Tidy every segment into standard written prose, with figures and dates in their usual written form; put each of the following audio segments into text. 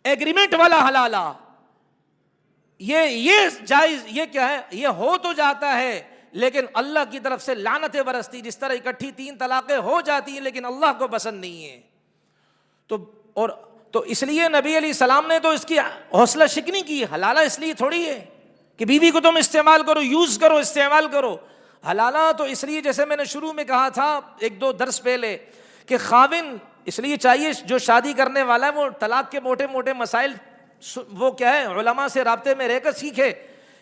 Agreement والا حلالہ، یہ جائز، یہ کیا ہے؟ یہ ہو تو جاتا ہے لیکن اللہ کی طرف سے لعنتیں برستی، جس طرح اکٹھی 3 طلاقیں ہو جاتی ہیں لیکن اللہ کو پسند نہیں ہے. تو اس لیے نبی علیہ السلام نے تو اس کی حوصلہ شکنی کی. حلالہ اس لیے تھوڑی ہے کہ بیوی کو تم استعمال کرو، یوز کرو، استعمال کرو. حلالہ تو اس لیے، جیسے میں نے شروع میں کہا تھا 1-2 درس پہلے، کہ خاوند اس لیے چاہیے جو شادی کرنے والا ہے وہ طلاق کے موٹے موٹے مسائل وہ کیا ہے علماء سے رابطے میں رہ کر سیکھے.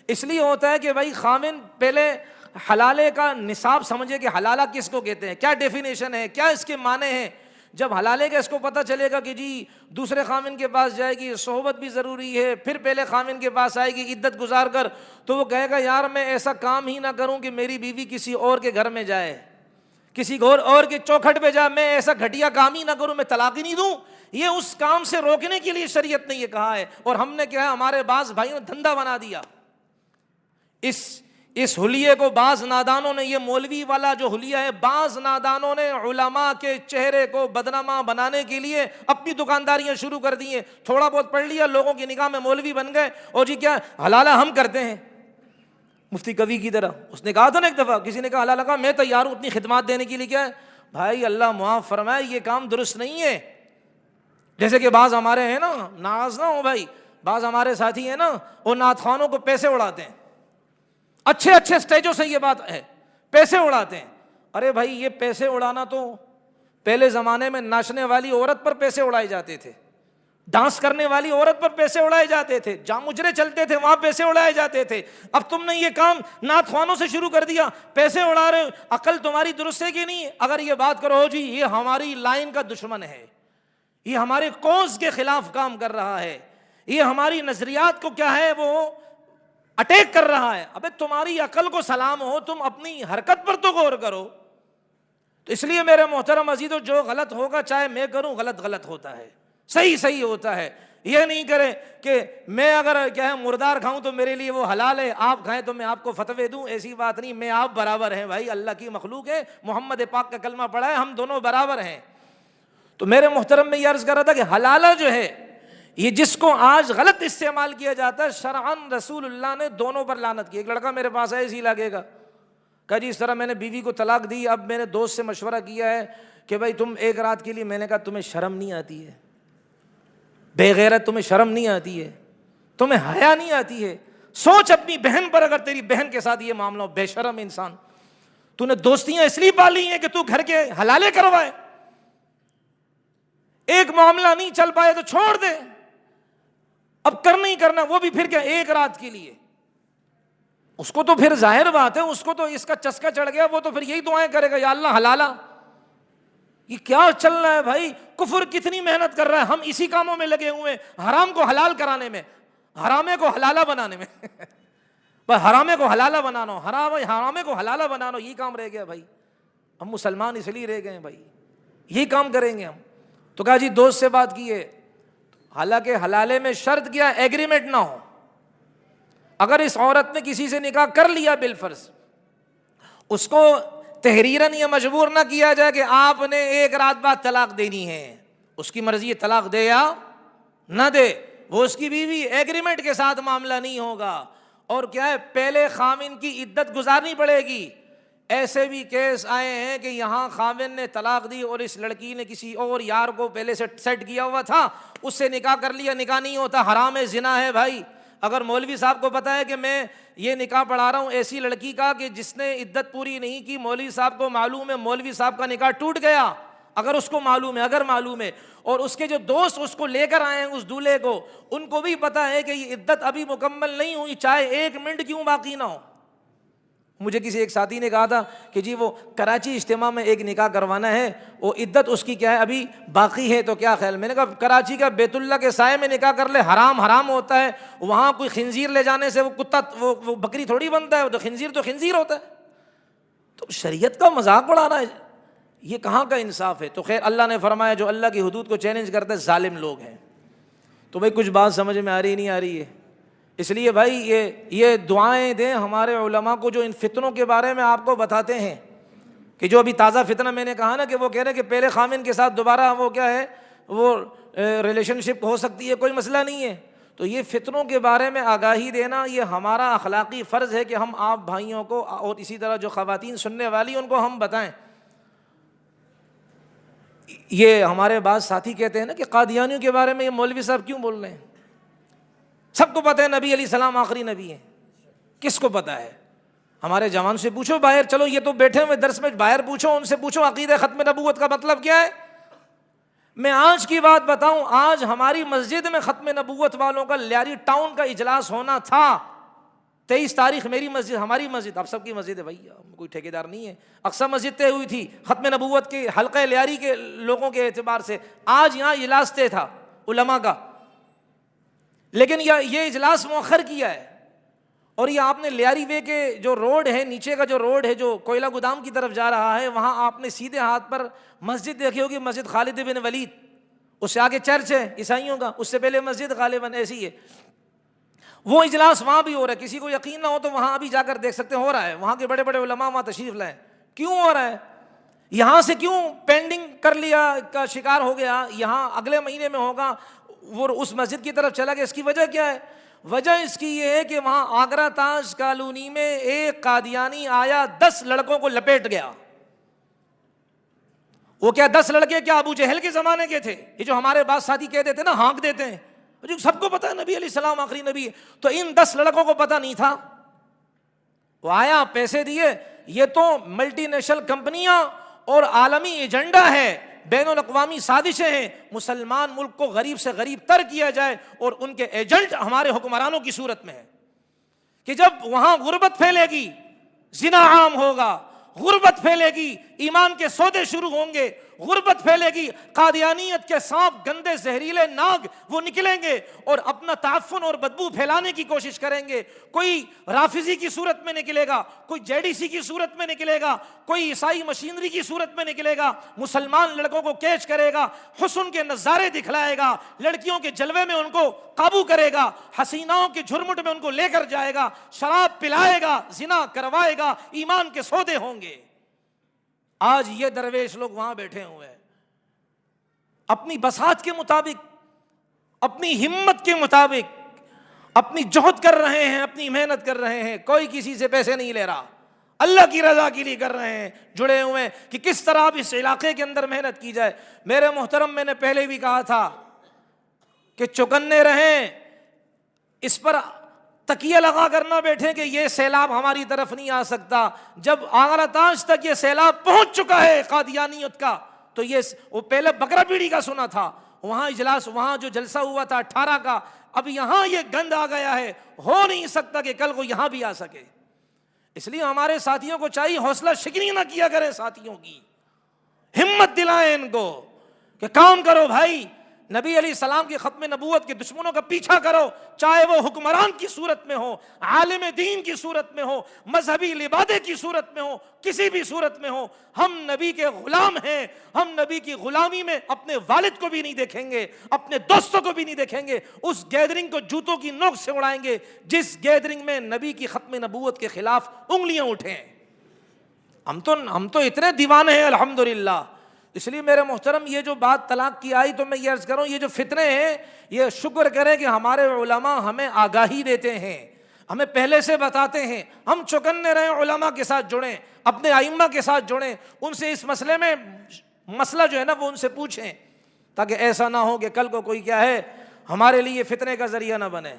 اس لیے ہوتا ہے کہ بھائی خاوند پہلے حلالے کا نصاب سمجھے کہ حلالہ کس کو کہتے ہیں، کیا ڈیفینیشن ہے، کیا اس کے معنی ہیں. جب حلالے کا اس کو پتہ چلے گا کہ جی دوسرے خاوند کے پاس جائے گی، صحبت بھی ضروری ہے، پھر پہلے خاوند کے پاس آئے گی عدت گزار کر، تو وہ کہے گا یار میں ایسا کام ہی نہ کروں کہ میری بیوی کسی اور کے گھر میں جائے، کسی اور کے چوکھٹ پہ جائے، میں ایسا گھٹیا کام ہی نہ کروں، میں طلاق ہی نہیں دوں. یہ اس کام سے روکنے کے لیے شریعت نے یہ کہا ہے. اور ہم نے کیا ہے، ہمارے بعض بھائیوں نے دھندا بنا دیا اس حلیے کو. بعض نادانوں نے، یہ مولوی والا جو حلیہ ہے، بعض نادانوں نے علماء کے چہرے کو بدنما بنانے کے لیے اپنی دکانداریاں شروع کر دی ہیں. تھوڑا بہت پڑھ لیا، لوگوں کی نگاہ میں مولوی بن گئے، اور جی کیا حلالہ ہم کرتے ہیں. مفتی کبھی کی طرح اس نے کہا تھا نا ایک دفعہ، کسی نے کہا حلالہ کا میں تیار ہوں اپنی خدمات دینے کے لیے. کیا ہے بھائی، اللہ معاف فرمائے، یہ کام درست نہیں ہے. جیسے کہ بعض ہمارے ہیں نا، ناراض نہ ہو بھائی، بعض ہمارے ساتھی ہیں نا، وہ نعت خوانوں کو پیسے اڑاتے ہیں. اچھے اسٹیجوں سے یہ بات ہے، پیسے اڑاتے ہیں. ارے بھائی، یہ پیسے اڑانا تو پہلے زمانے میں ناچنے والی عورت پر پیسے اڑائے جاتے تھے، ڈانس کرنے والی عورت پر پیسے اڑائے جاتے تھے، جہاں مجرے چلتے تھے وہاں پیسے اڑائے جاتے تھے. اب تم نے یہ کام نعت خوانوں سے شروع کر دیا، پیسے اڑا رہے ہو. عقل تمہاری درست ہے کہ نہیں؟ اگر یہ بات کرو جی یہ ہماری لائن کا دشمن ہے، یہ ہمارے کوز کے خلاف کام کر رہا ہے، یہ ہماری نظریات کو کیا ہے وہ اٹیک کر رہا ہے. ابے تمہاری عقل کو سلام ہو، تم اپنی حرکت پر تو غور کرو. تو اس لیے میرے محترم عزیزو، جو غلط ہوگا چاہے میں کروں، غلط ہوتا ہے، صحیح ہوتا ہے. یہ نہیں کرے کہ میں اگر کیا ہے مردار کھاؤں تو میرے لیے وہ حلال ہے، آپ کھائیں تو میں آپ کو فتوے دوں. ایسی بات نہیں، میں آپ برابر ہیں بھائی، اللہ کی مخلوق ہے، محمد پاک کا کلمہ پڑھا ہے، ہم دونوں برابر ہیں. تو میرے محترم میں یہ عرض کر رہا تھا کہ حلالہ جو ہے، یہ جس کو آج غلط استعمال کیا جاتا ہے، شرعاً رسول اللہ نے دونوں پر لعنت کی. ایک لڑکا میرے پاس ہے، اسی لگے گا، کہا جی اس طرح میں نے بیوی کو طلاق دی، اب میں نے دوست سے مشورہ کیا ہے کہ بھائی تم ایک رات کے لیے، میں نے کہا تمہیں شرم نہیں آتی ہے؟ بے غیرت، تمہیں شرم نہیں آتی ہے؟ تمہیں حیا نہیں آتی ہے؟ سوچ اپنی بہن پر، اگر تیری بہن کے ساتھ یہ معاملہ ہو، بے شرم انسان، تو نے دوستیاں اس لیے پالی ہیں کہ تو گھر کے حلالے کروائے. ایک معاملہ نہیں چل پائے تو چھوڑ دے، اب کرنا ہی کرنا، وہ بھی پھر کیا ایک رات کے لیے. اس کو تو پھر ظاہر بات ہے، اس کو تو اس کا چسکا چڑھ گیا، وہ تو پھر یہی دعائیں کرے گا، یا اللہ حلالہ. یہ کیا چل رہا ہے بھائی؟ کفر کتنی محنت کر رہا ہے، ہم اسی کاموں میں لگے ہوئے ہیں، حرام کو حلال کرانے میں، حرامے کو حلالہ بنانے میں. بھائی حرامے کو حلالہ بنانا، حرامے کو حلالہ بنانا، یہ کام رہ گیا بھائی. ہم مسلمان اس لیے رہ گئے ہیں بھائی، یہی کام کریں گے ہم. تو کہا جی دوست سے بات کی ہے، حالانکہ حلالے میں شرط کیا، ایگریمنٹ نہ ہو. اگر اس عورت نے کسی سے نکاح کر لیا بالفرض، اس کو تحریراً یہ مجبور نہ کیا جائے کہ آپ نے ایک رات بعد طلاق دینی ہے. اس کی مرضی طلاق دے یا نہ دے، وہ اس کی بیوی، ایگریمنٹ کے ساتھ معاملہ نہیں ہوگا. اور کیا ہے، پہلے خاوند کی عدت گزارنی پڑے گی. ایسے بھی کیس آئے ہیں کہ یہاں خاوند نے طلاق دی اور اس لڑکی نے کسی اور یار کو پہلے سے سیٹ کیا ہوا تھا، اس سے نکاح کر لیا، نکاح نہیں ہوتا، حرام زنا ہے بھائی. اگر مولوی صاحب کو پتا ہے کہ میں یہ نکاح پڑھا رہا ہوں ایسی لڑکی کا کہ جس نے عدت پوری نہیں کی، مولوی صاحب کو معلوم ہے مولوی صاحب کا نکاح ٹوٹ گیا، اگر اس کو معلوم ہے، اور اس کے جو دوست اس کو لے کر آئے ہیں اس دولہے کو، ان کو بھی پتا ہے کہ یہ عدت ابھی مکمل نہیں ہوئی، چاہے 1 منٹ کیوں باقی نہ ہو. مجھے کسی ایک ساتھی نے کہا تھا کہ جی وہ کراچی اجتماع میں ایک نکاح کروانا ہے، وہ عدت اس کی کیا ہے ابھی باقی ہے، تو کیا خیال؟ میں نے کہا کراچی کا بیت اللہ کے سائے میں نکاح کر لے، حرام ہوتا ہے. وہاں کوئی خنزیر لے جانے سے وہ کتا وہ بکری تھوڑی بنتا ہے، وہ تو خنزیر ہوتا ہے. تو شریعت کا مذاق اڑانا ہے، یہ کہاں کا انصاف ہے؟ تو خیر اللہ نے فرمایا جو اللہ کی حدود کو چیلنج کرتے ہیں ظالم لوگ ہیں. تو بھائی کچھ بات سمجھ میں آ رہی نہیں آ رہی ہے؟ اس لیے بھائی یہ دعائیں دیں ہمارے علماء کو جو ان فتنوں کے بارے میں آپ کو بتاتے ہیں، کہ جو ابھی تازہ فتنہ میں نے کہا نا کہ وہ کہہ رہے ہیں کہ پہلے خامن کے ساتھ دوبارہ وہ کیا ہے وہ ریلیشن شپ ہو سکتی ہے، کوئی مسئلہ نہیں ہے. تو یہ فتنوں کے بارے میں آگاہی دینا یہ ہمارا اخلاقی فرض ہے کہ ہم آپ بھائیوں کو اور اسی طرح جو خواتین سننے والی ان کو ہم بتائیں. یہ ہمارے بعض ساتھی کہتے ہیں نا کہ قادیانیوں کے بارے میں یہ مولوی صاحب کیوں بول رہے ہیں؟ سب کو پتہ ہے نبی علیہ السلام آخری نبی ہیں. کس کو پتہ ہے؟ ہمارے جوان سے پوچھو باہر، چلو یہ تو بیٹھے ہوئے درس میں، باہر پوچھو، ان سے پوچھو عقیدہ ختم نبوت کا مطلب کیا ہے. میں آج کی بات بتاؤں، آج ہماری مسجد میں ختم نبوت والوں کا لیاری ٹاؤن کا اجلاس ہونا تھا. 23 تاریخ میری مسجد، ہماری مسجد، آپ سب کی مسجد ہے بھائی، کوئی ٹھیکیدار نہیں ہے. اقصی مسجد طے ہوئی تھی ختم نبوت کے حلقہ لیاری کے لوگوں کے اعتبار سے. آج یہاں اجلاس طے تھا علماء کا، لیکن یہ اجلاس مؤخر کیا ہے. اور یہ آپ نے لیاری وے کے جو روڈ ہے، نیچے کا جو روڈ ہے جو کوئلہ گودام کی طرف جا رہا ہے، وہاں آپ نے سیدھے ہاتھ پر مسجد دیکھی ہوگی، مسجد خالد بن ولید. اس سے آگے چرچ ہے عیسائیوں کا، اس سے پہلے مسجد غالباً ایسی ہے. وہ اجلاس وہاں بھی ہو رہا ہے. کسی کو یقین نہ ہو تو وہاں بھی جا کر دیکھ سکتے ہیں، ہو رہا ہے. وہاں کے بڑے بڑے علماء وہاں تشریف لائیں. کیوں ہو رہا ہے؟ یہاں سے کیوں پینڈنگ کر لیا کا شکار ہو گیا؟ یہاں اگلے مہینے میں ہوگا، وہ اس مسجد کی طرف چلا گیا. اس کی وجہ کیا ہے؟ وجہ اس کی یہ ہے کہ وہاں آگرہ تاج کالونی میں ایک قادیانی آیا، 10 لڑکوں کو لپیٹ گیا. وہ کیا 10 لڑکے کیا ابو جہل کے زمانے کے تھے؟ یہ جو ہمارے بعض ساتھی کہہ دیتے نا، ہانک دیتے ہیں، جو سب کو پتا ہے نبی علیہ السلام آخری نبی ہے. تو ان 10 لڑکوں کو پتا نہیں تھا. وہ آیا، پیسے دیے. یہ تو ملٹی نیشنل کمپنیاں اور عالمی ایجنڈا ہے، بین الاقوامی سازشیں ہیں. مسلمان ملک کو غریب سے غریب تر کیا جائے، اور ان کے ایجنٹ ہمارے حکمرانوں کی صورت میں ہے کہ جب وہاں غربت پھیلے گی، زنا عام ہوگا، غربت پھیلے گی، ایمان کے سودے شروع ہوں گے، غربت پھیلے گی، قادیانیت کے سانپ، گندے زہریلے ناگ وہ نکلیں گے اور اپنا تعفن اور بدبو پھیلانے کی کوشش کریں گے. کوئی رافضی کی صورت میں نکلے گا، کوئی JDC کی صورت میں نکلے گا، کوئی عیسائی مشینری کی صورت میں نکلے گا. مسلمان لڑکوں کو کیچ کرے گا، حسن کے نظارے دکھلائے گا، لڑکیوں کے جلوے میں ان کو قابو کرے گا، حسیناؤں کے جھرمٹ میں ان کو لے کر جائے گا، شراب پلائے گا، زنا کروائے گا، ایمان کے سودے ہوں گے. آج یہ درویش لوگ وہاں بیٹھے ہوئے ہیں، اپنی بساط کے مطابق، اپنی ہمت کے مطابق اپنی جہد کر رہے ہیں، اپنی محنت کر رہے ہیں. کوئی کسی سے پیسے نہیں لے رہا، اللہ کی رضا کے لیے کر رہے ہیں، جڑے ہوئے ہیں کہ کس طرح اب اس علاقے کے اندر محنت کی جائے. میرے محترم، میں نے پہلے بھی کہا تھا کہ چوکنے رہیں، اس پر تکیہ لگا کر نہ بیٹھے کہ یہ سیلاب ہماری طرف نہیں آ سکتا. جب آگرہ تاج تک یہ سیلاب پہنچ چکا ہے قادیانیت کا، تو یہ وہ پہلے بکرا پیڑی کا سنا تھا، وہاں اجلاس، وہاں جو جلسہ ہوا تھا 18 کا، اب یہاں یہ گند آ گیا ہے. ہو نہیں سکتا کہ کل کو یہاں بھی آ سکے. اس لیے ہمارے ساتھیوں کو چاہیے حوصلہ شکنی نہ کیا کریں، ساتھیوں کی ہمت دلائیں ان کو کہ کام کرو بھائی. نبی علیہ السلام کی ختم نبوت کے دشمنوں کا پیچھا کرو، چاہے وہ حکمران کی صورت میں ہو، عالم دین کی صورت میں ہو، مذہبی لبادے کی صورت میں ہو، کسی بھی صورت میں ہو. ہم نبی کے غلام ہیں. ہم نبی کی غلامی میں اپنے والد کو بھی نہیں دیکھیں گے، اپنے دوستوں کو بھی نہیں دیکھیں گے. اس گیدرنگ کو جوتوں کی نوک سے اڑائیں گے جس گیدرنگ میں نبی کی ختم نبوت کے خلاف انگلیاں اٹھیں. ہم تو اتنے دیوانے ہیں الحمدللہ. اس لیے میرے محترم، یہ جو بات طلاق کی آئی تو میں یہ عرض کروں، یہ جو فتنے ہیں، یہ شکر کریں کہ ہمارے علماء ہمیں آگاہی دیتے ہیں، ہمیں پہلے سے بتاتے ہیں. ہم چوکنے رہیں، علماء کے ساتھ جڑیں، اپنے ائمہ کے ساتھ جڑیں، ان سے اس مسئلے میں مسئلہ جو ہے نا وہ ان سے پوچھیں، تاکہ ایسا نہ ہو کہ کل کو کوئی کیا ہے ہمارے لیے فتنے کا ذریعہ نہ بنے.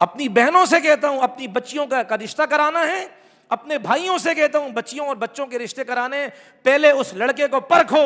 اپنی بہنوں سے کہتا ہوں، اپنی بچیوں کا رشتہ کرانا ہے، اپنے بھائیوں سے کہتا ہوں بچیوں اور بچوں کے رشتے کرانے، پہلے اس لڑکے کو پرکھو